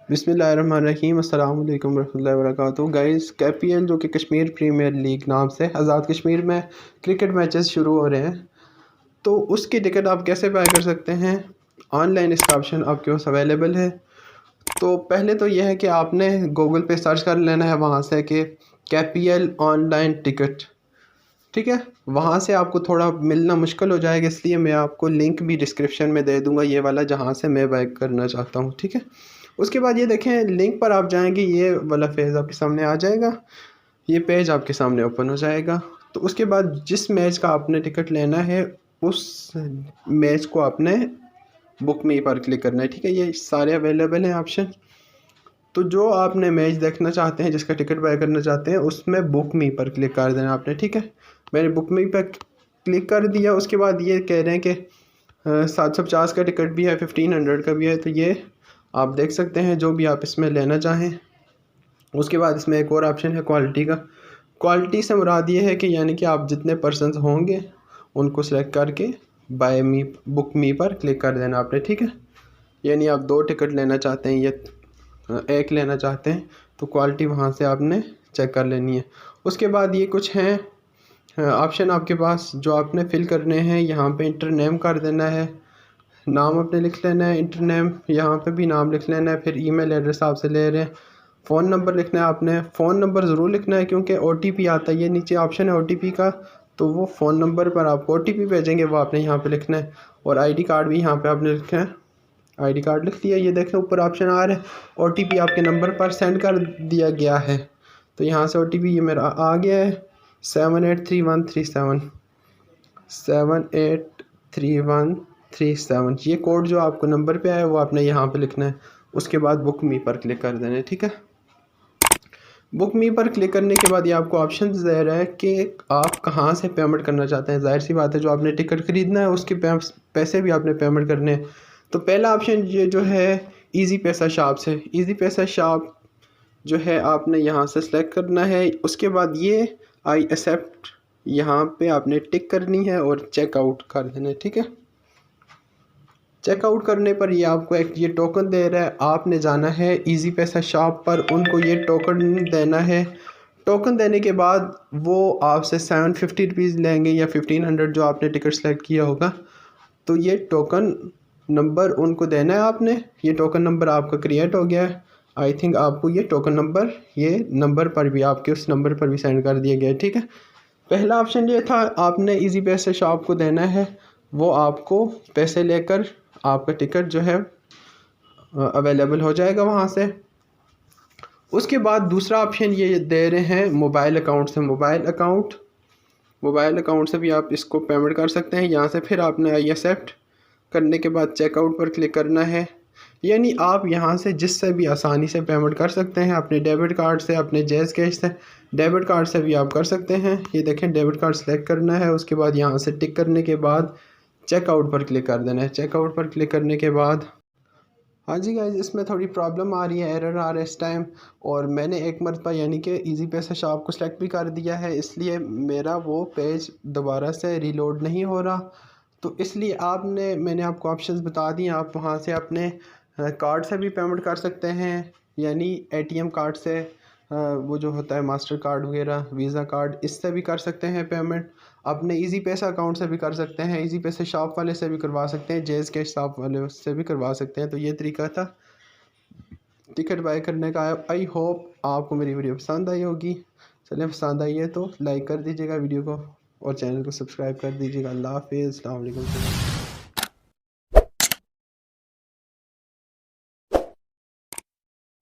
बिस्मिल्लाहिर्रहमानिर्रहीम अस्सलाम वालेकुम रहमतुल्लाहि व बरकातुहू। गाइस, KPL जो कि कश्मीर प्रीमियर लीग नाम से आज़ाद कश्मीर में क्रिकेट मैचेस शुरू हो रहे हैं, तो उसकी टिकट आप कैसे बाय कर सकते हैं? ऑनलाइन इसका ऑप्शन आपके पास अवेलेबल है। तो पहले तो यह है कि आपने गूगल पे सर्च कर लेना है वहाँ से कि KPL ऑनलाइन टिकट, ठीक है। वहाँ से आपको थोड़ा मिलना मुश्किल हो जाएगा, इसलिए मैं आपको लिंक भी डिस्क्रिप्शन में दे दूँगा, ये वाला जहाँ से मैं बाय करना चाहता हूँ, ठीक है। उसके बाद ये देखें, लिंक पर आप जाएंगे, ये वाला पेज आपके सामने आ जाएगा, ये पेज आपके सामने ओपन हो जाएगा। तो उसके बाद जिस मैच का आपने टिकट लेना है उस मैच को आपने बुक मी पर क्लिक करना है, ठीक है। ये सारे अवेलेबल हैं ऑप्शन। तो जो आपने मैच देखना चाहते हैं, जिसका टिकट बाय करना चाहते हैं, उसमें बुक मी पर क्लिक कर देना आपने, ठीक है। मैंने बुक मी पर क्लिक कर दिया। उसके बाद ये कह रहे हैं कि 750 का टिकट भी है, 1500 का भी है, तो ये आप देख सकते हैं जो भी आप इसमें लेना चाहें। उसके बाद इसमें एक और ऑप्शन है क्वालिटी का। क्वालिटी से मुराद ये है कि यानी कि आप जितने पर्सनस होंगे उनको सेलेक्ट करके बाय मी बुक मी पर क्लिक कर देना आपने, ठीक है। यानी आप 2 टिकट लेना चाहते हैं या एक लेना चाहते हैं, तो क्वालिटी वहाँ से आपने चेक कर लेनी है। उसके बाद ये कुछ हैं ऑप्शन आपके पास जो आपने फ़िल करने हैं। यहाँ पे इंटर नेम कर देना है, नाम आपने लिख लेना है, इंटर नेम यहाँ पे भी नाम लिख लेना है। फिर ईमेल एड्रेस आपसे ले रहे हैं, फ़ोन नंबर लिखना है आपने। फ़ोन नंबर ज़रूर लिखना है क्योंकि OTP आता है, ये नीचे ऑप्शन है OTP का, तो वो फ़ोन नंबर पर आपको OTP भेजेंगे, वो आपने यहाँ पे लिखना है। और ID कार्ड भी यहाँ पे आपने लिखना है, ID कार्ड लिख दिया। ये देखें ऊपर ऑप्शन आ रहा है OTP आपके नंबर पर सेंड कर दिया गया है, तो यहाँ से OTP ये मेरा आ गया है 783137 783137। ये कोड जो आपको नंबर पे आया वो आपने यहाँ पे लिखना है। उसके बाद बुक मी पर क्लिक कर देना है, ठीक है। बुक मी पर क्लिक करने के बाद ये आपको ऑप्शन दे रहा है कि आप कहाँ से पेमेंट करना चाहते हैं। जाहिर सी बात है, जो आपने टिकट ख़रीदना है उसके पैसे भी आपने पेमेंट करने हैं। तो पहला ऑप्शन ये जो है ईजी पैसा शॉप से, ईजी पैसा शॉप जो है आपने यहाँ से सेलेक्ट करना है। उसके बाद ये आई एक्सेप्ट यहाँ पे आपने टिक करनी है और चेकआउट कर देना है, ठीक है। चेकआउट करने पर ये आपको एक ये टोकन दे रहा है, आपने जाना है ईजी पैसा शॉप पर, उनको ये टोकन देना है। टोकन देने के बाद वो आपसे 750 रुपीज़ लेंगे या 1500 जो आपने टिकट सेलेक्ट किया होगा। तो ये टोकन नंबर उनको देना है आपने। ये टोकन नंबर आपका क्रिएट हो गया है। आई थिंक आपको ये टोकन नंबर ये नंबर पर भी आपके उस नंबर पर भी सेंड कर दिया गया है, ठीक है। पहला ऑप्शन ये था, आपने ईजी पैसे शॉप को देना है, वो आपको पैसे लेकर आपका टिकट जो है अवेलेबल हो जाएगा वहाँ से। उसके बाद दूसरा ऑप्शन ये दे रहे हैं मोबाइल अकाउंट से। मोबाइल अकाउंट से भी आप इसको पेमेंट कर सकते हैं। यहाँ से फिर आपने आई एक्सेप्ट करने के बाद चेकआउट पर क्लिक करना है। यानी आप यहाँ से जिससे भी आसानी से पेमेंट कर सकते हैं, अपने डेबिट कार्ड से, अपने जैज़ कैश से, डेबिट कार्ड से भी आप कर सकते हैं। ये देखें, डेबिट कार्ड सेलेक्ट करना है। उसके बाद यहाँ से टिक करने के बाद चेकआउट पर क्लिक कर देना है। चेकआउट पर क्लिक करने के बाद हाँ जी गाइस, इसमें थोड़ी प्रॉब्लम आ रही है, एरर आ रहा है इस टाइम। और मैंने एक मरतबा यानी कि ईजी पैसा शॉप को सेलेक्ट भी कर दिया है, इसलिए मेरा वो पेज दोबारा से रीलोड नहीं हो रहा। तो इसलिए मैंने आपको ऑप्शंस बता दिए। आप वहाँ से अपने कार्ड से भी पेमेंट कर सकते हैं, यानी ATM कार्ड से, वो जो होता है मास्टर कार्ड वगैरह, वीज़ा कार्ड, इससे भी कर सकते हैं पेमेंट। अपने ईजी पैसा अकाउंट से भी कर सकते हैं, ईजी पैसा शॉप वाले से भी करवा सकते हैं, जैज़ कैश शॉप वाले से भी करवा सकते हैं। तो ये तरीका था टिकट बाय करने का। आई होप आपको मेरी वीडियो पसंद आई होगी। चलिए, पसंद आई है तो लाइक कर दीजिएगा वीडियो को और चैनल को सब्सक्राइब कर दीजिएगा। अल्लाह हाफिज़, अस्सलाम वालेकुम।